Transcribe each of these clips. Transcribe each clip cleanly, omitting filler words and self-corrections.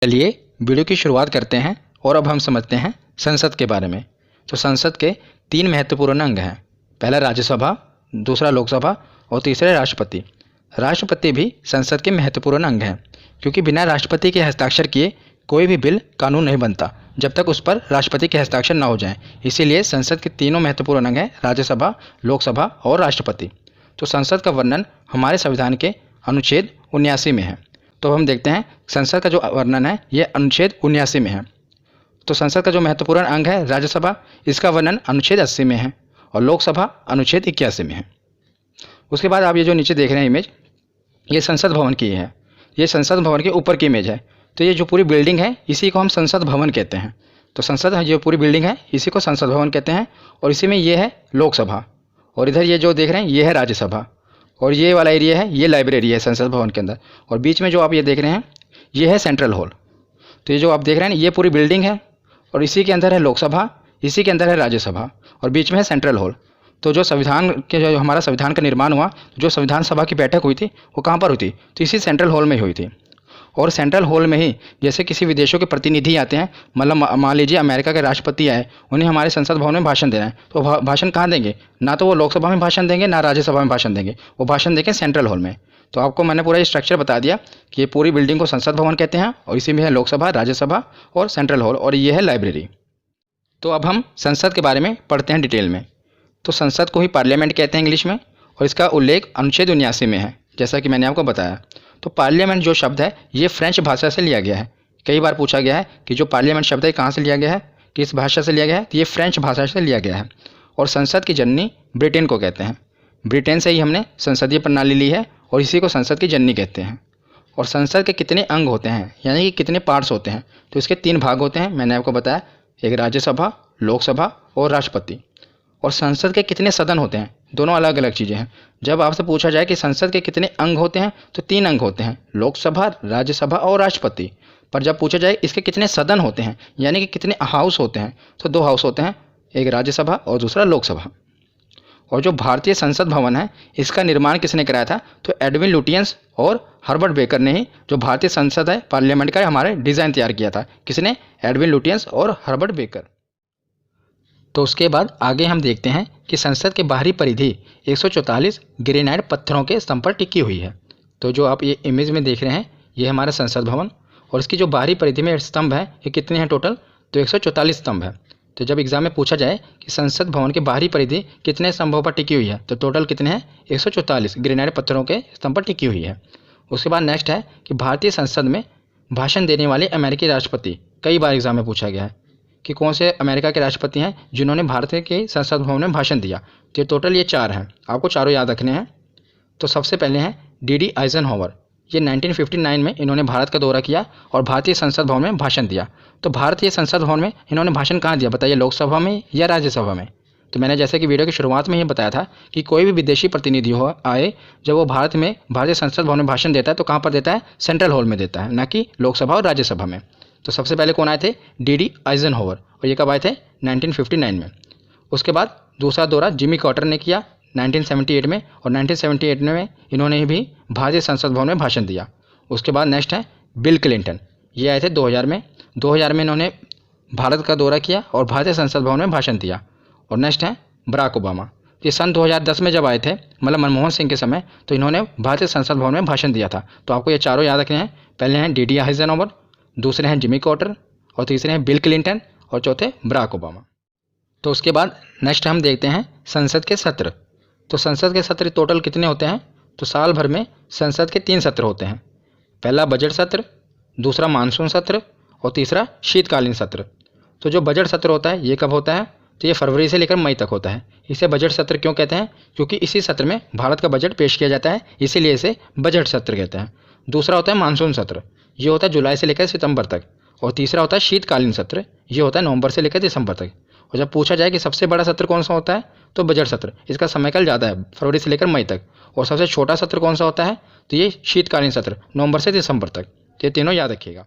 चलिए वीडियो की शुरुआत करते हैं और अब हम समझते हैं संसद के बारे में। तो संसद के 3 महत्वपूर्ण अंग हैं। पहला राज्यसभा, दूसरा लोकसभा और तीसरा राष्ट्रपति। राष्ट्रपति भी संसद के महत्वपूर्ण अंग हैं, क्योंकि बिना राष्ट्रपति के हस्ताक्षर किए कोई भी बिल कानून नहीं बनता जब तक उस पर राष्ट्रपति के हस्ताक्षर न हो जाएं। इसीलिए संसद के तीनों महत्वपूर्ण अंग हैं, राज्यसभा, लोकसभा और राष्ट्रपति। तो संसद का वर्णन हमारे संविधान के अनुच्छेद 79 में है। तो हम देखते हैं संसद का जो वर्णन है ये अनुच्छेद 79 में है। तो संसद का जो महत्वपूर्ण अंग है राज्यसभा, इसका वर्णन अनुच्छेद 80 में है और लोकसभा अनुच्छेद 81 में है। उसके बाद आप ये जो नीचे देख रहे हैं इमेज, ये संसद भवन की है। ये संसद भवन के ऊपर की इमेज है। तो ये जो पूरी बिल्डिंग है इसी को हम संसद भवन कहते हैं। तो संसद जो पूरी बिल्डिंग है इसी को संसद भवन कहते हैं। और इसी में ये है लोकसभा, और इधर ये जो देख रहे हैं ये है राज्यसभा, और ये वाला एरिया है ये लाइब्रेरी है संसद भवन के अंदर। और बीच में जो आप ये देख रहे हैं ये है सेंट्रल हॉल। तो ये जो आप देख रहे हैं ये पूरी बिल्डिंग है, और इसी के अंदर है लोकसभा, इसी के अंदर है राज्यसभा, और बीच में है सेंट्रल हॉल। तो जो संविधान के जो हमारा संविधान का निर्माण हुआ, जो संविधान सभा की बैठक हुई थी वो कहाँ पर हुई थी? तो इसी सेंट्रल हॉल में हुई थी। और सेंट्रल हॉल में ही जैसे किसी विदेशों के प्रतिनिधि आते हैं, मतलब मान लीजिए अमेरिका के राष्ट्रपति आए, उन्हें हमारे संसद भवन में भाषण देना है, तो भाषण कहाँ देंगे? ना तो वो लोकसभा में भाषण देंगे ना राज्यसभा में भाषण देंगे, वो भाषण देंगे सेंट्रल हॉल में। तो आपको मैंने पूरा स्ट्रक्चर बता दिया कि ये पूरी बिल्डिंग को संसद भवन कहते हैं, और इसी में है लोकसभा, राज्यसभा और सेंट्रल हॉल, और ये है लाइब्रेरी। तो अब हम संसद के बारे में पढ़ते हैं डिटेल में। तो संसद को ही पार्लियामेंट कहते हैं इंग्लिश में, और इसका उल्लेख अनुच्छेद 79 में है, जैसा कि मैंने आपको बताया। तो पार्लियामेंट जो शब्द है ये फ्रेंच भाषा से लिया गया है। कई बार पूछा गया है कि जो पार्लियामेंट शब्द है कहाँ से लिया गया है, किस भाषा से लिया गया है? तो ये फ्रेंच भाषा से लिया गया है। और संसद की जननी ब्रिटेन को कहते हैं। ब्रिटेन से ही हमने संसदीय प्रणाली ली है, और इसी को संसद की जननी कहते हैं। और संसद के कितने अंग होते हैं, यानी कि कितने पार्ट्स होते हैं? तो इसके 3 भाग होते हैं, मैंने आपको बताया, एक राज्यसभा, लोकसभा और राष्ट्रपति। और संसद के कितने सदन होते हैं? दोनों अलग अलग चीज़ें हैं। जब आपसे पूछा जाए कि संसद के कितने अंग होते हैं, तो 3 अंग होते हैं, लोकसभा, राज्यसभा और राष्ट्रपति। पर जब पूछा जाए इसके कितने सदन होते हैं, यानी कि कितने हाउस होते हैं, तो 2 हाउस होते हैं, एक राज्यसभा और दूसरा लोकसभा। और जो भारतीय संसद भवन है इसका निर्माण किसने कराया था? तो एडविन लुटियंस और हर्बर्ट बेकर ने ही जो भारतीय संसद है पार्लियामेंट का हमारे डिज़ाइन तैयार किया था। किसने? एडविन लुटियंस और हर्बर्ट बेकर। तो उसके बाद आगे हम देखते हैं कि संसद के बाहरी परिधि 144 ग्रेनाइट पत्थरों के स्तंभ पर टिकी हुई है। तो जो आप ये इमेज में देख रहे हैं ये हमारा संसद भवन, और इसकी जो बाहरी परिधि में स्तंभ है ये कितने हैं टोटल? तो 144 स्तंभ है। तो जब एग्जाम में पूछा जाए कि संसद भवन की बाहरी परिधि कितने स्तंभों पर टिकी हुई है, तो टोटल कितने हैं? 144 ग्रेनाइट पत्थरों के स्तंभ पर टिकी हुई है। उसके बाद नेक्स्ट है कि भारतीय संसद में भाषण देने वाले अमेरिकी राष्ट्रपति। कई बार एग्जाम में पूछा गया है कि कौन से अमेरिका के राष्ट्रपति हैं जिन्होंने भारत के संसद भवन में भाषण दिया। तो टोटल ये 4 हैं, आपको चारों याद रखने हैं। तो सबसे पहले हैं डी आइजनहोवर। ये 1959 में इन्होंने भारत का दौरा किया और भारतीय संसद भवन में भाषण दिया। तो भारतीय संसद भवन में इन्होंने भाषण कहाँ दिया बताइए, लोकसभा में या राज्यसभा में? तो मैंने जैसे कि वीडियो की शुरुआत में ही बताया था कि कोई भी विदेशी प्रतिनिधि हो आए, जब वो भारत में भारतीय संसद भवन में भाषण देता है तो कहाँ पर देता है? सेंट्रल हॉल में देता है, ना कि लोकसभा और राज्यसभा में। तो सबसे पहले कौन आए थे? डी आइजनहोवर, और ये कब आए थे? 1959 में। उसके बाद दूसरा दौरा जिमी कार्टर ने किया 1978 में, और 1978 में इन्होंने भी भारतीय संसद भवन में भाषण दिया। उसके बाद नेक्स्ट है बिल क्लिंटन, ये आए थे 2000 में। 2000 में इन्होंने भारत का दौरा किया और भारतीय संसद भवन में भाषण दिया। और नेक्स्ट है बराक ओबामा, ये सन 2010 में जब आए थे, मतलब मनमोहन सिंह के समय, तो इन्होंने भारतीय संसद भवन में भाषण दिया था। तो आपको ये चारों याद रखने हैं। पहले हैं डी आइजनहोवर, दूसरे हैं जिमी कार्टर, और तीसरे हैं बिल क्लिंटन, और चौथे बराक ओबामा। तो उसके बाद नेक्स्ट हम देखते हैं संसद के सत्र। तो संसद के सत्र टोटल कितने होते हैं? तो साल भर में संसद के 3 सत्र होते हैं। पहला बजट सत्र, दूसरा मानसून सत्र, और तीसरा शीतकालीन सत्र। तो जो बजट सत्र होता है ये कब होता है? तो ये फरवरी से लेकर मई तक होता है। इसे बजट सत्र क्यों कहते हैं? क्योंकि इसी सत्र में भारत का बजट पेश किया जाता है, इसीलिए इसे बजट सत्र कहते हैं। दूसरा होता है मानसून सत्र, ये होता है जुलाई से लेकर सितंबर तक। और तीसरा होता है शीतकालीन सत्र, ये होता है नवंबर से लेकर दिसंबर तक। और जब पूछा जाए कि सबसे बड़ा सत्र कौन सा होता है, तो बजट सत्र, इसका समयकाल ज़्यादा है, फरवरी से लेकर मई तक। और सबसे छोटा सत्र कौन सा होता है? तो ये शीतकालीन सत्र, नवंबर से दिसंबर तक। ये तीनों याद रखिएगा।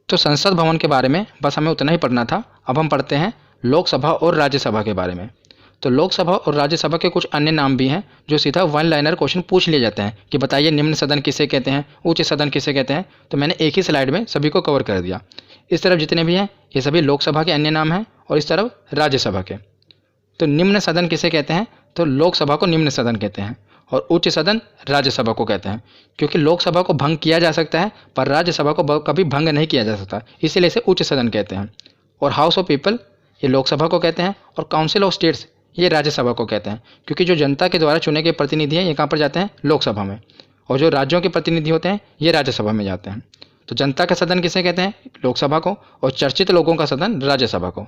तो संसद भवन के बारे में बस हमें उतना ही पढ़ना था। अब हम पढ़ते हैं लोकसभा और राज्यसभा के बारे में। तो लोकसभा और राज्यसभा के कुछ अन्य नाम भी हैं जो सीधा वन लाइनर क्वेश्चन पूछ लिए जाते हैं कि बताइए निम्न सदन किसे कहते हैं, उच्च सदन किसे कहते हैं। तो मैंने एक ही स्लाइड में सभी को कवर कर दिया। इस तरफ जितने भी हैं ये सभी लोकसभा के अन्य नाम हैं और इस तरफ राज्यसभा के। तो निम्न सदन किसे कहते हैं, तो लोकसभा को निम्न सदन कहते हैं और उच्च सदन राज्यसभा को कहते हैं, क्योंकि लोकसभा को भंग किया जा सकता है पर राज्यसभा को कभी भंग नहीं किया जा सकता, इसीलिए इसे उच्च सदन कहते हैं। और हाउस ऑफ पीपल ये लोकसभा को कहते हैं और काउंसिल ऑफ स्टेट्स ये राज्यसभा को कहते हैं, क्योंकि जो जनता के द्वारा चुने गए प्रतिनिधि हैं ये कहाँ पर जाते हैं, लोकसभा में, और जो राज्यों के प्रतिनिधि होते हैं ये राज्यसभा में जाते हैं। तो जनता का सदन किसे कहते हैं, लोकसभा को, और चर्चित लोगों का सदन राज्यसभा को।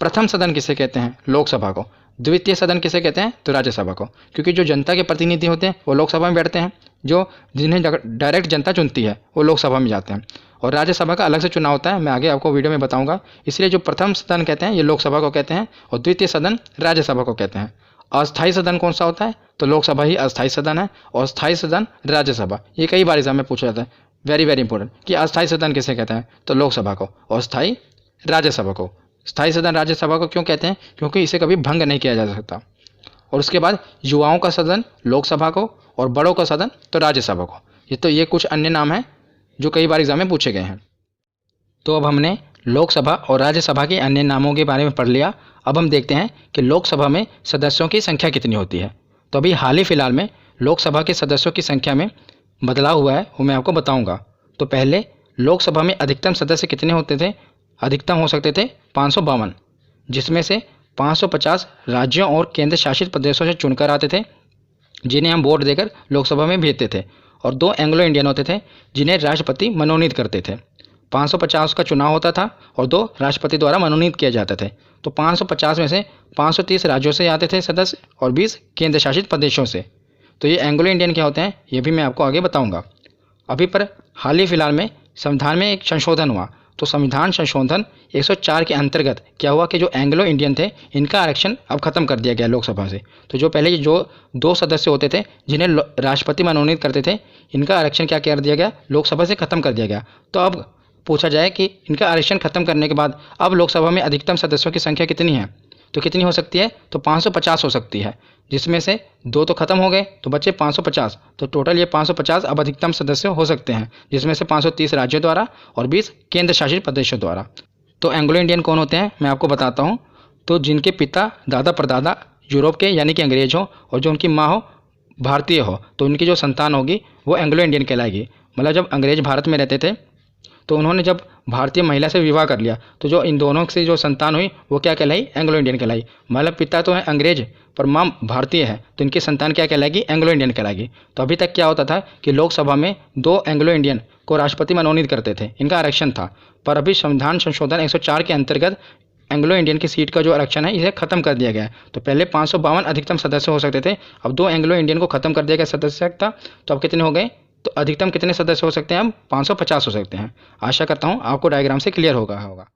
प्रथम सदन किसे कहते हैं, लोकसभा को। द्वितीय सदन किसे कहते हैं, तो राज्यसभा को, क्योंकि जो जनता के प्रतिनिधि होते हैं वो लोकसभा में बैठते हैं, जो जिन्हें डायरेक्ट जनता चुनती है वो लोकसभा में जाते हैं, और राज्यसभा का अलग से चुनाव होता है, मैं आगे आपको वीडियो में बताऊंगा। इसलिए जो प्रथम सदन कहते हैं ये लोकसभा को कहते हैं और द्वितीय सदन राज्यसभा को कहते हैं। अस्थायी सदन कौन सा होता है, तो लोकसभा ही अस्थायी सदन है और स्थायी सदन राज्यसभा। ये कई बार एग्जाम में पूछा जाता है, वेरी वेरी इंपॉर्टेंट, कि अस्थायी सदन किसे कहते हैं, तो लोकसभा को, और स्थायी राज्यसभा को। स्थायी सदन राज्यसभा को क्यों कहते हैं, क्योंकि इसे कभी भंग नहीं किया जा सकता। और उसके बाद युवाओं का सदन लोकसभा को और बड़ों का सदन तो राज्यसभा को। ये कुछ अन्य नाम हैं जो कई बार एग्जाम में पूछे गए हैं। तो अब हमने लोकसभा और राज्यसभा के अन्य नामों के बारे में पढ़ लिया। अब हम देखते हैं कि लोकसभा में सदस्यों की संख्या कितनी होती है। तो अभी हाल ही फिलहाल में लोकसभा के सदस्यों की संख्या में बदलाव हुआ है, वो मैं आपको बताऊंगा। तो पहले लोकसभा में अधिकतम सदस्य कितने होते थे, अधिकतम हो सकते थे 552, जिसमें से 550 राज्यों और केंद्र शासित प्रदेशों से चुनकर आते थे, जिन्हें हम वोट देकर लोकसभा में भेजते थे, और 2 एंग्लो इंडियन होते थे जिन्हें राष्ट्रपति मनोनीत करते थे। 550 का चुनाव होता था और 2 राष्ट्रपति द्वारा मनोनीत किए जाते थे। तो 550 में से 530 राज्यों से आते थे सदस्य और 20 केंद्र शासित प्रदेशों से। तो ये एंग्लो इंडियन क्या होते हैं ये भी मैं आपको आगे बताऊंगा। अभी पर हाल ही फिलहाल में संविधान में एक संशोधन हुआ। तो संविधान संशोधन 104 के अंतर्गत क्या हुआ कि जो एंग्लो इंडियन थे इनका आरक्षण अब खत्म कर दिया गया लोकसभा से। तो जो पहले जो 2 सदस्य होते थे जिन्हें राष्ट्रपति मनोनीत करते थे, इनका आरक्षण क्या कर दिया गया, लोकसभा से खत्म कर दिया गया। तो अब पूछा जाए कि इनका आरक्षण खत्म करने के बाद अब लोकसभा में अधिकतम सदस्यों की संख्या कितनी है, तो कितनी हो सकती है, तो 550 हो सकती है, जिसमें से 2 तो खत्म हो गए तो बचे 550। तो टोटल ये 550 अब अधिकतम सदस्य हो सकते हैं, जिसमें से 530 राज्यों द्वारा और 20 केंद्र शासित प्रदेशों द्वारा। तो एंग्लो इंडियन कौन होते हैं मैं आपको बताता हूँ। तो जिनके पिता दादा परदादा यूरोप के यानी कि अंग्रेज हो और जो उनकी माँ हो भारतीय हो, तो उनकी जो संतान होगी वो एंग्लो इंडियन कहलाएगी। मतलब जब अंग्रेज भारत में रहते थे तो उन्होंने जब भारतीय महिला से विवाह कर लिया, तो जो इन दोनों से जो संतान हुई वो क्या कहलाई, एंग्लो इंडियन कहलाई। मतलब पिता तो है अंग्रेज पर माँ भारतीय है, तो इनकी संतान क्या कहलाएगी, एंग्लो इंडियन कहलाएगी। तो अभी तक क्या होता था कि लोकसभा में 2 एंग्लो इंडियन को राष्ट्रपति मनोनीत करते थे, इनका आरक्षण था। पर अभी संविधान संशोधन 104 के अंतर्गत एंग्लो इंडियन की सीट का जो आरक्षण है इसे खत्म कर दिया गया है। तो पहले 552 अधिकतम सदस्य हो सकते थे, अब 2 एंग्लो इंडियन को खत्म कर दिया गया सदस्यता। तो अब कितने हो गए, तो अधिकतम कितने सदस्य हो सकते हैं, अब 550 हो सकते हैं। आशा करता हूँ आपको डायग्राम से क्लियर होगा।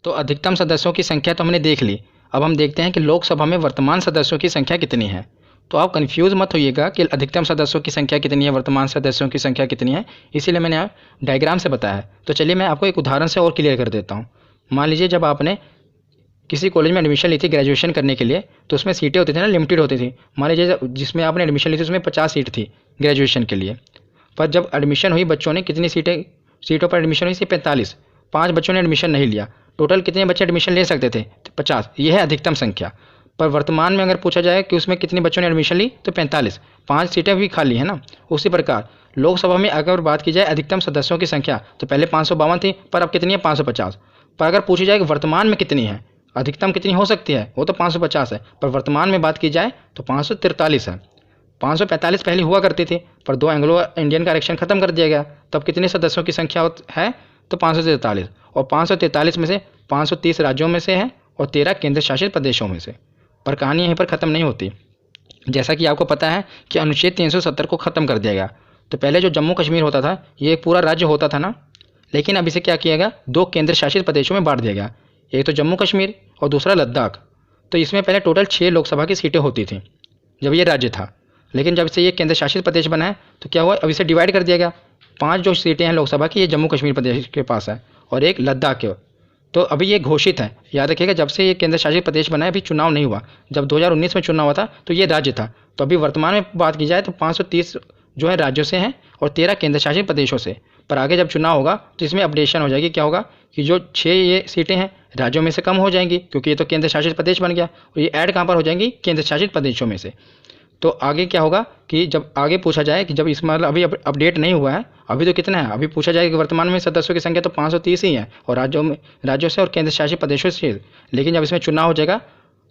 तो अधिकतम सदस्यों की संख्या तो हमने देख ली। अब हम देखते हैं कि लोकसभा में वर्तमान सदस्यों की संख्या कितनी है। तो आप कंफ्यूज मत होइएगा कि अधिकतम सदस्यों की संख्या कितनी है, वर्तमान सदस्यों की संख्या कितनी है, इसीलिए मैंने आप डायग्राम से बताया है। तो चलिए मैं आपको एक उदाहरण से और क्लियर कर देता हूँ। मान लीजिए जब आपने किसी कॉलेज में एडमिशन ली थी ग्रेजुएशन करने के लिए, तो उसमें सीटें होती थी ना, लिमिटेड होती थी। मान लीजिए जिसमें आपने एडमिशन ली थी उसमें 50 सीट थी ग्रेजुएशन के लिए, पर जब एडमिशन हुई बच्चों ने कितनी सीटों पर एडमिशन हुई, 45। 5 बच्चों ने एडमिशन नहीं लिया, टोटल कितने बच्चे एडमिशन ले सकते थे, 50। ये है अधिकतम संख्या। पर वर्तमान में अगर पूछा जाए कि उसमें कितने बच्चों ने एडमिशन ली, तो 45, 5 सीटें भी खाली है ना। उसी प्रकार लोकसभा में अगर बात की जाए अधिकतम सदस्यों की संख्या, तो पहले 552 थी, पर अब कितनी है, 550। पर अगर पूछी जाए कि वर्तमान में कितनी है, अधिकतम कितनी हो सकती है, वो तो 550 है, पर वर्तमान में बात की जाए तो 543 है। 545 पहले हुआ करती थी, पर 2 एंग्लो इंडियन का आरक्षण खत्म कर दिया गया। तब कितने सदस्यों की संख्या है, तो 543, और 543 में से 530 राज्यों में से है और 13 केंद्र शासित प्रदेशों में से। पर कहानी यहीं पर ख़त्म नहीं होती। जैसा कि आपको पता है कि अनुच्छेद 370 को ख़त्म कर दिया गया। तो पहले जो जम्मू कश्मीर होता था ये एक पूरा राज्य होता था ना, लेकिन अब इसे क्या किया गया, 2 केंद्र शासित प्रदेशों में बांट दिया गया। एक तो जम्मू कश्मीर और दूसरा लद्दाख। तो इसमें पहले टोटल 6 लोकसभा की सीटें होती थी जब ये राज्य था, लेकिन जब से ये केंद्र शासित प्रदेश बना है तो क्या हुआ, अब इसे डिवाइड कर दिया गया। 5 जो सीटें हैं लोकसभा की ये जम्मू कश्मीर प्रदेश के पास है और एक लद्दाख के। तो अभी ये घोषित है, याद रखिएगा, जब से ये केंद्र शासित प्रदेश बना है अभी चुनाव नहीं हुआ। जब 2019 में चुनाव हुआ था तो ये राज्य था। तो अभी वर्तमान में बात की जाए तो 530 जो है राज्यों से हैं और 13 केंद्र शासित प्रदेशों से। पर आगे जब चुनाव होगा तो इसमें अपडेशन हो जाएगी। क्या होगा कि जो 6 ये सीटें हैं राज्यों में से कम हो जाएंगी, क्योंकि ये तो केंद्र शासित प्रदेश बन गया, और ये ऐड कहाँ पर हो जाएंगी, केंद्र शासित प्रदेशों में से। तो आगे क्या होगा कि जब आगे पूछा जाए कि जब इस मतलब अभी अपडेट नहीं हुआ है, अभी तो कितना है, अभी पूछा जाए कि वर्तमान में सदस्यों की संख्या तो 530 ही है और राज्यों से और केंद्र शासित प्रदेशों से। लेकिन जब इसमें चुनाव हो जाएगा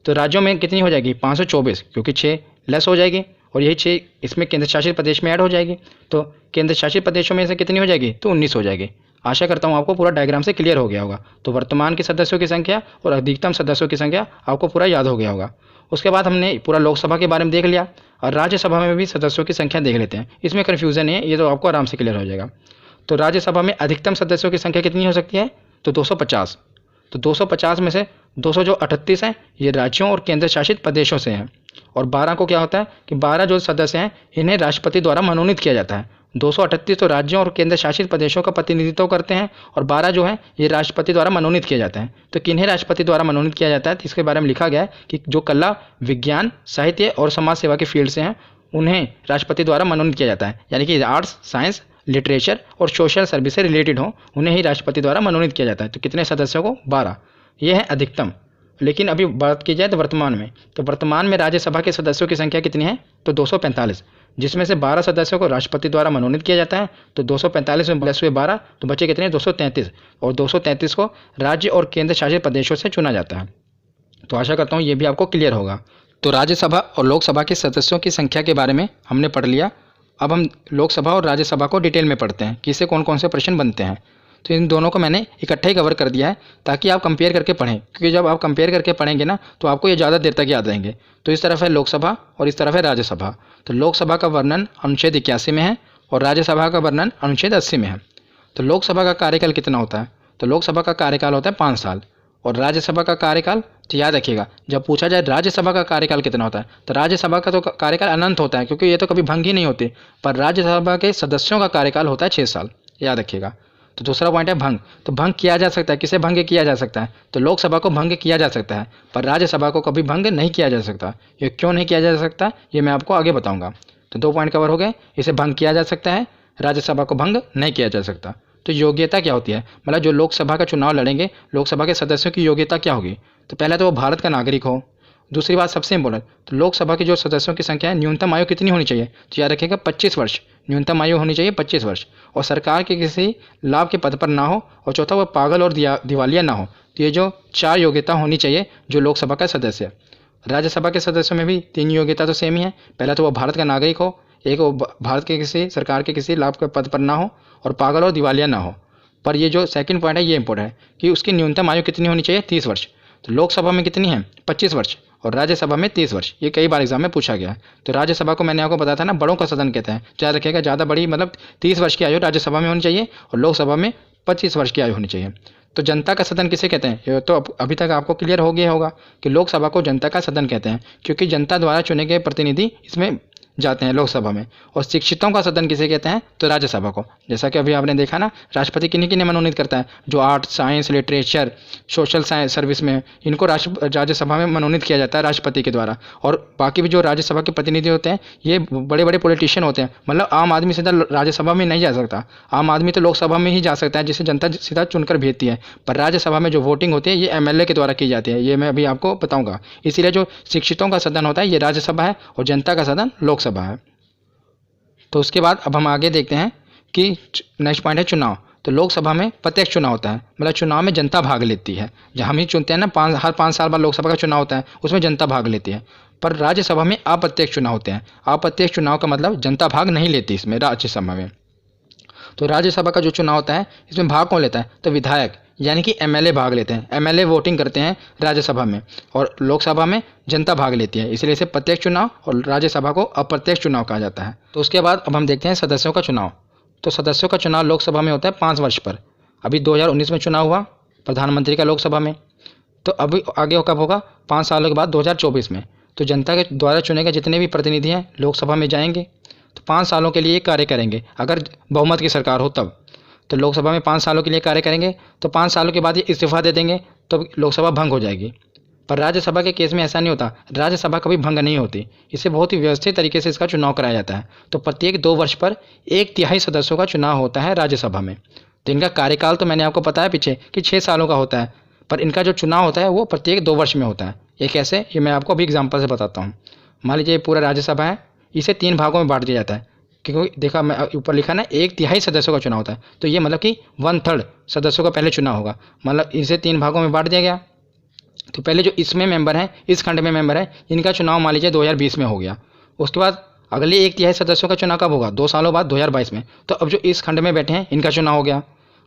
तो राज्यों में कितनी हो जाएगी, 524, क्योंकि 6 लेस हो जाएगी और यही 6 इसमें केंद्र शासित प्रदेश में ऐड हो जाएगी। तो केंद्र शासित प्रदेशों में से कितनी हो जाएगी, तो 19 हो जाएगी। आशा करता हूँ आपको पूरा डायग्राम से क्लियर हो गया होगा। तो वर्तमान के सदस्यों की संख्या और अधिकतम सदस्यों की संख्या आपको पूरा याद हो गया होगा। उसके बाद हमने पूरा लोकसभा के बारे में देख लिया और राज्यसभा में भी सदस्यों की संख्या देख लेते हैं। इसमें कन्फ्यूज़न है, ये तो आपको आराम से क्लियर हो जाएगा। तो राज्यसभा में अधिकतम सदस्यों की संख्या कितनी हो सकती है, तो 250। तो 250 में से 200 जो 38 हैं ये राज्यों और केंद्र शासित प्रदेशों से हैं, और 12 को क्या होता है कि 12 जो सदस्य हैं इन्हें राष्ट्रपति द्वारा मनोनीत किया जाता है। 238 तो राज्यों और केंद्र शासित प्रदेशों का प्रतिनिधित्व करते हैं और 12 जो है ये राष्ट्रपति द्वारा मनोनीत किए जाते हैं। तो किन्हें राष्ट्रपति द्वारा मनोनीत किया जाता है, तो इसके बारे में लिखा गया है कि जो कला, विज्ञान, साहित्य और समाज सेवा के फील्ड से हैं उन्हें राष्ट्रपति द्वारा मनोनीत किया जाता है। यानी कि आर्ट्स, साइंस, लिटरेचर और सोशल सर्विस से रिलेटेड हो उन्हें ही राष्ट्रपति द्वारा मनोनीत किया जाता है। तो कितने सदस्यों को, 12। ये है अधिकतम। लेकिन अभी बात की जाए तो वर्तमान में, तो वर्तमान में राज्यसभा के सदस्यों की संख्या कितनी है, तो 245, जिसमें से 12 सदस्यों को राष्ट्रपति द्वारा मनोनीत किया जाता है। तो 245 में प्लस हुए 12 तो बचे कितने, 233, और 233 को राज्य और केंद्र शासित प्रदेशों से चुना जाता है। तो आशा करता हूँ ये भी आपको क्लियर होगा। तो राज्यसभा और लोकसभा के सदस्यों की संख्या के बारे में हमने पढ़ लिया। अब हम लोकसभा और राज्यसभा को डिटेल में पढ़ते हैं कि इससे कौन कौन से प्रश्न बनते हैं। तो इन दोनों को मैंने इकट्ठा ही कवर कर दिया है ताकि आप कंपेयर करके पढ़ें, क्योंकि जब आप कंपेयर करके पढ़ेंगे ना तो आपको ये ज़्यादा देर तक याद रहेंगे। तो इस तरफ है लोकसभा और इस तरफ है राज्यसभा। तो लोकसभा का वर्णन अनुच्छेद 81 में है और राज्यसभा का वर्णन अनुच्छेद 80 में है। तो लोकसभा का कार्यकाल कितना होता है, तो लोकसभा का कार्यकाल होता है 5 साल और राज्यसभा का कार्यकाल, तो याद रखिएगा जब पूछा जाए राज्यसभा का कार्यकाल कितना होता है तो राज्यसभा का तो कार्यकाल अनंत होता है, क्योंकि ये तो कभी भंग ही नहीं होती। पर राज्यसभा के सदस्यों का कार्यकाल होता है 6 साल, याद रखिएगा। तो दूसरा पॉइंट है भंग। तो भंग किया जा सकता है, किसे भंग किया जा सकता है, तो लोकसभा को भंग किया जा सकता है पर राज्यसभा को कभी भंग नहीं किया जा सकता। ये क्यों नहीं किया जा सकता ये मैं आपको आगे बताऊंगा। तो 2 पॉइंट कवर हो गए, इसे भंग किया जा सकता है, राज्यसभा को भंग नहीं किया जा सकता। तो योग्यता क्या होती है, मतलब जो लोकसभा का चुनाव लड़ेंगे लोकसभा के सदस्यों की योग्यता क्या होगी, तो पहले तो वो भारत का नागरिक हो। दूसरी बात सबसे इम्पोर्टेंट, तो लोकसभा के जो सदस्यों की संख्या है न्यूनतम आयु कितनी होनी चाहिए, तो याद रखिएगा 25 वर्ष, न्यूनतम आयु होनी चाहिए 25 वर्ष, और सरकार के किसी लाभ के पद पर ना हो, और चौथा वो पागल और दिवालिया ना हो। तो ये जो 4 योग्यता होनी चाहिए जो लोकसभा का सदस्य है। राज्यसभा के सदस्यों में भी 3 योग्यता तो सेम ही है, पहला तो वो भारत का नागरिक हो, एक वो भारत के किसी सरकार के किसी लाभ के पद पर ना हो और पागल और दिवालिया ना हो। पर ये जो सेकंड पॉइंट है ये इंपॉर्टेंट है कि उसकी न्यूनतम आयु कितनी होनी चाहिए, 30 वर्ष। तो लोकसभा में कितनी है, 25 वर्ष और राज्यसभा में 30 वर्ष। ये कई बार एग्जाम में पूछा गया है। तो राज्यसभा को मैंने आपको बताया था ना बड़ों का सदन कहते हैं, याद रखिएगा ज़्यादा बड़ी मतलब 30 वर्ष की आयु राज्यसभा में होनी चाहिए और लोकसभा में 25 वर्ष की आयु होनी चाहिए। तो जनता का सदन किसे कहते हैं, ये तो अभी तक आपको क्लियर हो गया होगा कि लोकसभा को जनता का सदन कहते हैं, क्योंकि जनता द्वारा चुने गए प्रतिनिधि इसमें जाते हैं लोकसभा में। और शिक्षितों का सदन किसे कहते हैं, तो राज्यसभा को। जैसा कि अभी आपने देखा ना राष्ट्रपति किन्हीं किन्हीं मनोनीत करता है, जो art, science, literature, social science service में इनको राज्यसभा में मनोनीत किया जाता है राष्ट्रपति के द्वारा। और बाकी भी जो राज्यसभा के प्रतिनिधि होते हैं ये बड़े बड़े पॉलिटिशियन होते हैं, मतलब आम आदमी सीधा राज्यसभा में नहीं जा सकता। आम आदमी तो लोकसभा में ही जा सकता है जिसे जनता सीधा चुनकर भेजती है, पर राज्यसभा में जो वोटिंग होती है ये एमएलए के द्वारा की जाती है। ये मैं अभी आपको बताऊंगा। इसीलिए जो शिक्षितों का सदन होता है ये राज्यसभा है और जनता का सदन लोकसभा है। तो उसके बाद अब हम आगे देखते हैं कि नेक्स्ट पॉइंट है चुनाव। तो लोकसभा में प्रत्यक्ष चुनाव होता है, मतलब चुनाव में जनता भाग लेती है। जहाँ हम ही चुनते हैं ना हर 5 साल बाद लोकसभा का चुनाव होता है, उसमें जनता भाग लेती है। पर राज्यसभा में अप्रत्यक्ष चुनाव होते हैं। अप्रत्यक्ष चुनाव का मतलब जनता भाग नहीं लेती इसमें राज्यसभा में। तो राज्यसभा का जो चुनाव होता है इसमें भाग कौन लेता है, तो विधायक यानी कि एमएलए भाग लेते हैं। एमएलए वोटिंग करते हैं राज्यसभा में और लोकसभा में जनता भाग लेती है, इसलिए इसे प्रत्यक्ष चुनाव और राज्यसभा को अप्रत्यक्ष चुनाव कहा जाता है। तो उसके बाद अब हम देखते हैं सदस्यों का चुनाव। तो सदस्यों का चुनाव लोकसभा में होता है 5 वर्ष पर। अभी 2019 में चुनाव हुआ प्रधानमंत्री का लोकसभा में, तो अभी आगे कब होगा, 5 सालों के बाद 2024 में। तो जनता के द्वारा चुने गए जितने भी प्रतिनिधि हैं लोकसभा में जाएंगे, तो 5 सालों के लिए कार्य करेंगे अगर बहुमत की सरकार हो तब। तो लोकसभा में 5 सालों के लिए कार्य करेंगे, तो 5 सालों के बाद ये इस्तीफा दे देंगे तो लोकसभा भंग हो जाएगी। पर राज्यसभा के केस में ऐसा नहीं होता, राज्यसभा कभी भंग नहीं होती, इसे बहुत ही व्यवस्थित तरीके से इसका चुनाव कराया जाता है। तो प्रत्येक 2 वर्ष पर 1/3 सदस्यों का चुनाव होता है राज्यसभा में। तो इनका कार्यकाल तो मैंने आपको बताया पीछे कि 6 सालों का होता है, पर इनका जो चुनाव होता है वो प्रत्येक 2 वर्ष में होता है। ये कैसे, ये मैं आपको अभी एग्जाम्पल से बताता हूँ। मान लीजिए पूरा राज्यसभा है, इसे 3 भागों में बांट दिया जाता है, क्योंकि देखा मैं ऊपर लिखा ना 1/3 सदस्यों का चुनाव होता है, तो ये मतलब कि 1/3 सदस्यों का पहले चुनाव होगा। मतलब इसे 3 भागों में बांट दिया गया। तो पहले जो इसमें मेंबर हैं, इस खंड में मेंबर है, इनका चुनाव मान लीजिए 2020 में हो गया। उसके बाद अगले 1/3 सदस्यों का चुनाव कब होगा, 2 सालों बाद 2022 में। तो अब जो इस खंड में बैठे हैं इनका चुनाव हो गया।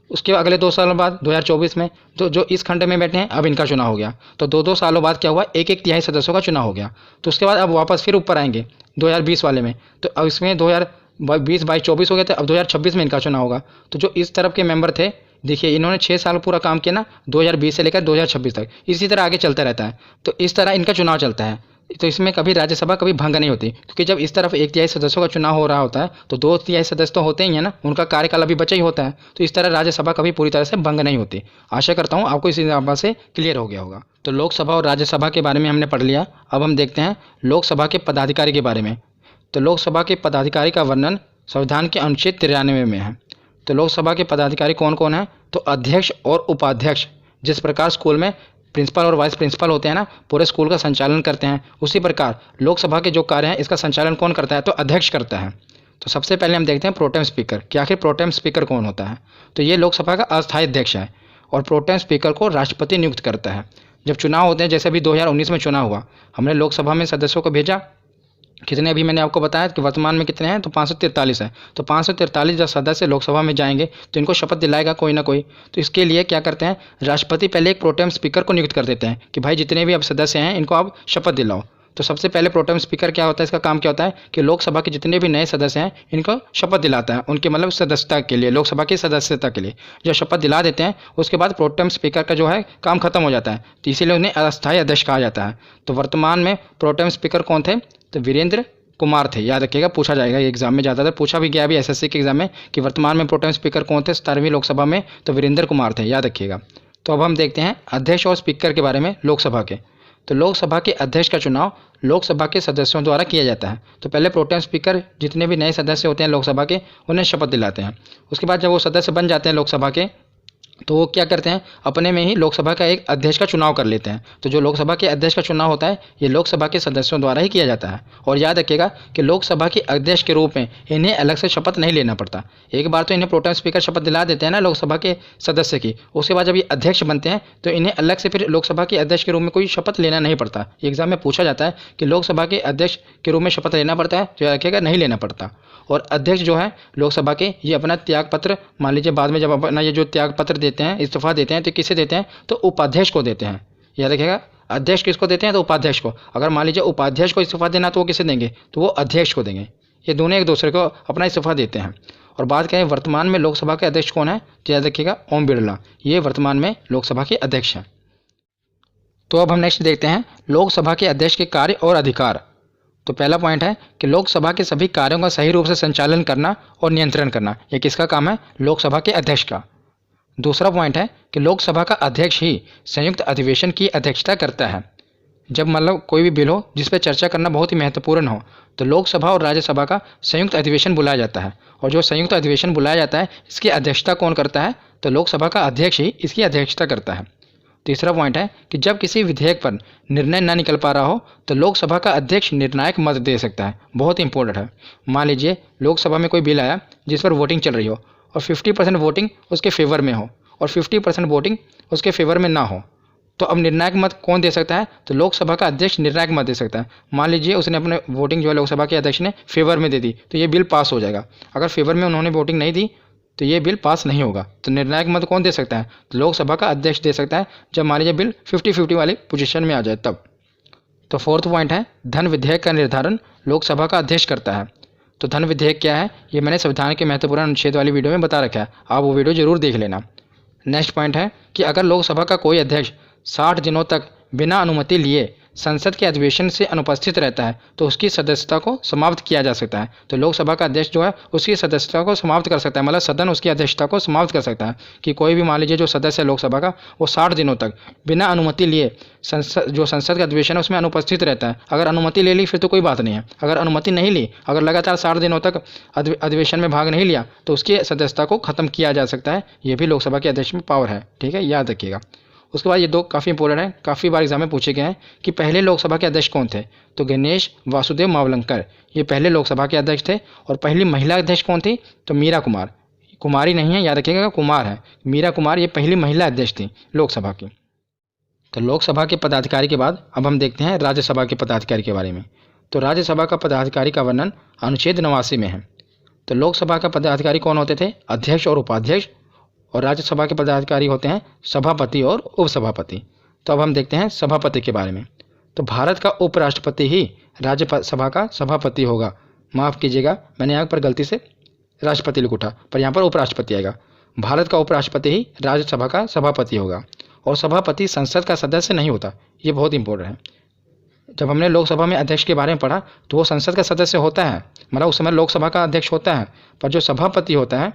उसके अगले 2 सालों बाद 2024 में जो इस खंड में बैठे हैं अब इनका चुनाव हो गया। तो 2-2 सालों बाद क्या हुआ, 1/1 सदस्यों का चुनाव हो गया। तो उसके बाद अब वापस फिर ऊपर आएंगे 2020 वाले में, तो अब इसमें 2020, 22, 24 हो गया, तो अब 2026 में इनका चुनाव होगा। तो जो इस तरफ के मेंबर थे, देखिए इन्होंने 6 साल पूरा काम किया ना, 2020 से लेकर 2026 तक, इसी तरह आगे चलता रहता है। तो इस तरह इनका चुनाव चलता है। तो इसमें कभी राज्यसभा कभी भंग नहीं होती, क्योंकि जब इस तरफ 1/3 सदस्यों का चुनाव हो रहा होता है तो 2/3 सदस्य तो होते ही हैं ना, उनका कार्यकाल अभी बचा ही होता है। तो इस तरह राज्यसभा कभी पूरी तरह से भंग नहीं होती। आशा करता हूँ आपको इस हिसाब से क्लियर हो गया होगा। तो लोकसभा और राज्यसभा के बारे में हमने पढ़ लिया। अब हम देखते हैं लोकसभा के पदाधिकारी के बारे में। तो लोकसभा के पदाधिकारी का वर्णन संविधान के अनुच्छेद 93 में है। तो लोकसभा के पदाधिकारी कौन कौन है, तो अध्यक्ष और उपाध्यक्ष। जिस प्रकार स्कूल में प्रिंसिपल और वाइस प्रिंसिपल होते हैं ना, पूरे स्कूल का संचालन करते हैं, उसी प्रकार लोकसभा के जो कार्य हैं इसका संचालन कौन करता है, तो अध्यक्ष करता है। तो सबसे पहले हम देखते हैं प्रोटेम स्पीकर, कि आखिर प्रोटेम स्पीकर कौन होता है। तो ये लोकसभा का अस्थायी अध्यक्ष है और प्रोटेम स्पीकर को राष्ट्रपति नियुक्त करता है। जब चुनाव होते हैं, जैसे अभी 2019 में चुनाव हुआ, हमने लोकसभा में सदस्यों को भेजा, कितने अभी मैंने आपको बताया कि वर्तमान में कितने हैं, तो 543 है। तो 543 जब सदस्य लोकसभा में जाएंगे तो इनको शपथ दिलाएगा कोई ना कोई। तो इसके लिए क्या करते हैं, राष्ट्रपति पहले एक प्रोटेम स्पीकर को नियुक्त कर देते हैं कि भाई जितने भी अब सदस्य हैं इनको आप शपथ दिलाओ। तो सबसे पहले प्रोटेम स्पीकर क्या होता है, इसका काम क्या होता है कि लोकसभा के जितने भी नए सदस्य हैं इनको शपथ दिलाता है, उनके मतलब सदस्यता के लिए, लोकसभा की सदस्यता के लिए जो शपथ दिला देते हैं, उसके बाद प्रोटेम स्पीकर का जो है काम खत्म हो जाता है। तो इसीलिए उन्हें अस्थायी अध्यक्ष कहा जाता है। तो वर्तमान में प्रोटेम स्पीकर कौन थे, तो वीरेंद्र कुमार थे। याद रखिएगा, पूछा जाएगा ये एग्जाम में, ज़्यादातर पूछा भी गया अभी एसएससी के एग्जाम में कि वर्तमान में प्रोटेम स्पीकर कौन थे 17वीं लोकसभा में, तो वीरेंद्र कुमार थे, याद रखिएगा। तो अब हम देखते हैं अध्यक्ष और स्पीकर के बारे में लोकसभा के। तो लोकसभा के अध्यक्ष का चुनाव लोकसभा के सदस्यों द्वारा किया जाता है। तो पहले प्रोटेम स्पीकर जितने भी नए सदस्य होते हैं लोकसभा के उन्हें शपथ दिलाते हैं। उसके बाद जब वो सदस्य बन जाते हैं लोकसभा के, तो वो क्या करते हैं, अपने में ही लोकसभा का एक अध्यक्ष का चुनाव कर लेते हैं। तो जो लोकसभा के अध्यक्ष का चुनाव होता है ये लोकसभा के सदस्यों द्वारा ही किया जाता है। और याद रखिएगा कि लोकसभा के अध्यक्ष के रूप में इन्हें अलग से शपथ नहीं लेना पड़ता। एक बार तो इन्हें प्रोटेम स्पीकर शपथ दिला देते हैं ना लोकसभा के सदस्य की, उसके बाद जब ये अध्यक्ष बनते हैं तो इन्हें अलग से फिर लोकसभा के अध्यक्ष के रूप में कोई शपथ लेना नहीं पड़ता। एग्जाम में पूछा जाता है कि लोकसभा के अध्यक्ष के रूप में शपथ लेना पड़ता है, तो याद रखिएगा नहीं लेना पड़ता। और अध्यक्ष जो है लोकसभा के, ये अपना त्याग पत्र, मान लीजिए बाद में जब अपना ये जो त्याग पत्र देते हैं, इस्तीफा देते हैं, तो किसे देते हैं, तो उपाध्यक्ष को देते हैं। याद रखिएगा, अध्यक्ष किसको देते हैं, तो उपाध्यक्ष को। अगर मान लीजिए उपाध्यक्ष को इस्तीफा देना तो वो किसे देंगे, तो वो अध्यक्ष को देंगे। ये दोनों एक दूसरे को अपना इस्तीफा देते हैं। और बात करें वर्तमान में लोकसभा के अध्यक्ष कौन है, तो याद रखिएगा ओम बिरला, ये वर्तमान में लोकसभा के अध्यक्ष हैं। तो अब हम नेक्स्ट देखते हैं लोकसभा के अध्यक्ष के कार्य और अधिकार। तो पहला पॉइंट है कि लोकसभा के सभी कार्यों का सही रूप से संचालन करना और नियंत्रण करना, ये किसका काम है, लोकसभा के अध्यक्ष का। दूसरा पॉइंट है कि लोकसभा का अध्यक्ष ही संयुक्त अधिवेशन की अध्यक्षता करता है। जब मतलब कोई भी बिल हो जिस पर चर्चा करना बहुत ही महत्वपूर्ण हो, तो लोकसभा और राज्यसभा का संयुक्त अधिवेशन बुलाया जाता है। और जो संयुक्त अधिवेशन बुलाया जाता है इसकी अध्यक्षता कौन करता है, तो लोकसभा का अध्यक्ष ही इसकी अध्यक्षता करता है। तीसरा पॉइंट है कि जब किसी विधेयक पर निर्णय न निकल पा रहा हो तो लोकसभा का अध्यक्ष निर्णायक मत दे सकता है। बहुत इंपॉर्टेंट है। मान लीजिए लोकसभा में कोई बिल आया जिस पर वोटिंग चल रही हो और 50% वोटिंग उसके फेवर में हो और 50% वोटिंग उसके फेवर में ना हो, तो अब निर्णायक मत कौन दे सकता है, तो लोकसभा का अध्यक्ष निर्णायक मत दे सकता है। मान लीजिए उसने अपने वोटिंग जो है लोकसभा के अध्यक्ष ने फेवर में दे दी तो ये बिल पास हो जाएगा। अगर फेवर में उन्होंने वोटिंग नहीं दी तो ये बिल पास नहीं होगा। तो निर्णायक मत कौन दे सकता है, तो लोकसभा का अध्यक्ष दे सकता है, जब मान लीजिए बिल 50-50 वाली पोजीशन में आ जाए तब। तो फोर्थ पॉइंट है धन विधेयक का निर्धारण लोकसभा का अध्यक्ष करता है। तो धन विधेयक क्या है, ये मैंने संविधान के महत्वपूर्ण अनुच्छेद वाली वीडियो में बता रखा है, आप वो वीडियो जरूर देख लेना। नेक्स्ट पॉइंट है कि अगर लोकसभा का कोई अध्यक्ष 60 दिनों तक बिना अनुमति लिए संसद के अधिवेशन से अनुपस्थित रहता है तो उसकी सदस्यता को समाप्त किया जा सकता है। तो लोकसभा का अध्यक्ष जो है उसकी सदस्यता को समाप्त कर सकता है, मतलब सदन उसकी अध्यक्षता को समाप्त कर सकता है कि कोई भी मान लीजिए जो सदस्य है लोकसभा का वो 60 दिनों तक बिना अनुमति लिए संसद का अधिवेशन है उसमें अनुपस्थित रहता है। अगर अनुमति ले ली फिर तो कोई बात नहीं है, अगर अनुमति नहीं ली, अगर लगातार 60 दिनों तक अधिवेशन में भाग नहीं लिया तो उसकी सदस्यता को खत्म किया जा सकता है। ये भी लोकसभा के अध्यक्ष में पावर है, ठीक है, याद रखिएगा। उसके बाद ये दो काफ़ी इंपॉर्टेंट है, काफ़ी बार एग्जाम में पूछे गए हैं कि पहले लोकसभा के अध्यक्ष कौन थे। तो गणेश वासुदेव मावलंकर ये पहले लोकसभा के अध्यक्ष थे। और पहली महिला अध्यक्ष कौन थी, तो मीरा कुमार, कुमारी नहीं है, याद रखिएगा कुमार है, मीरा कुमार ये पहली महिला अध्यक्ष थी लोकसभा की। तो लोकसभा के पदाधिकारी के बाद अब हम देखते हैं राज्यसभा के पदाधिकारी के बारे में। तो राज्यसभा का पदाधिकारी का वर्णन अनुच्छेद 89 में है। तो लोकसभा का पदाधिकारी कौन होते थे, अध्यक्ष और उपाध्यक्ष, और राज्यसभा के पदाधिकारी होते हैं सभापति और उपसभापति। तो अब हम देखते हैं सभापति के बारे में। तो भारत का उपराष्ट्रपति ही राज्यसभा का सभापति होगा। माफ़ कीजिएगा, मैंने यहाँ पर गलती से राष्ट्रपति लिख उठा, पर यहाँ पर उपराष्ट्रपति आएगा। भारत का उपराष्ट्रपति ही राज्यसभा का सभापति होगा। और सभापति संसद का सदस्य नहीं होता, ये बहुत इंपॉर्टेंट है। जब हमने लोकसभा में अध्यक्ष के बारे में पढ़ा तो वो संसद का सदस्य होता है, मतलब उस समय लोकसभा का अध्यक्ष होता है, पर जो सभापति होता है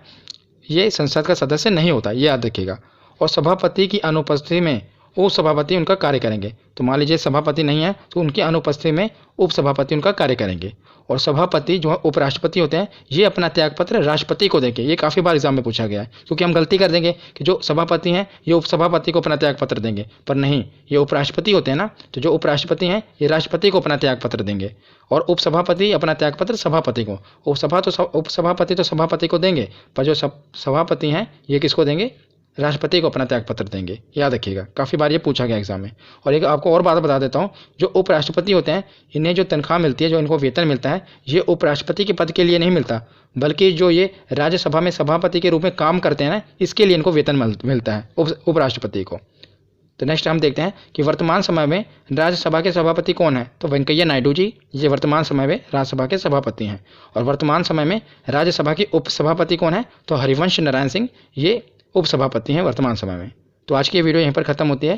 ये संसद का सदस्य नहीं होता, ये याद रखिएगा। और सभापति की अनुपस्थिति में उपसभापति उनका कार्य करेंगे। तो मान लीजिए सभापति नहीं है तो उनकी अनुपस्थिति में उपसभापति उनका कार्य करेंगे। और सभापति जो है उपराष्ट्रपति होते हैं ये अपना त्यागपत्र राष्ट्रपति को देंगे। ये काफ़ी बार एग्जाम में पूछा गया है, क्योंकि हम गलती कर देंगे कि जो सभापति हैं ये उपसभापति को अपना त्यागपत्र देंगे, पर नहीं, ये उपराष्ट्रपति होते हैं ना, तो जो उपराष्ट्रपति हैं ये राष्ट्रपति को अपना त्यागपत्र देंगे और उपसभापति अपना त्यागपत्र सभापति को। उपसभापति तो सभापति को देंगे, पर जो सभापति हैं ये किसको देंगे, राष्ट्रपति को अपना त्यागपत्र देंगे, याद रखिएगा। काफ़ी बार ये पूछा गया एग्जाम में। और एक आपको और बात बता देता हूँ, जो उपराष्ट्रपति होते हैं इन्हें जो तनख्वाह मिलती है, जो इनको वेतन मिलता है, ये उपराष्ट्रपति के पद के लिए नहीं मिलता, बल्कि जो ये राज्यसभा में सभापति के रूप में काम करते हैं ना, इसके लिए इनको वेतन मिलता है उपराष्ट्रपति को। तो नेक्स्ट हम देखते हैं कि वर्तमान समय में राज्यसभा के सभापति कौन है। तो वेंकैया नायडू जी ये वर्तमान समय में राज्यसभा के सभापति हैं। और वर्तमान समय में राज्यसभा के उपसभापति कौन है, तो हरिवंश नारायण सिंह ये उपसभापति हैं वर्तमान समय में। तो आज की वीडियो यहीं पर खत्म होती है।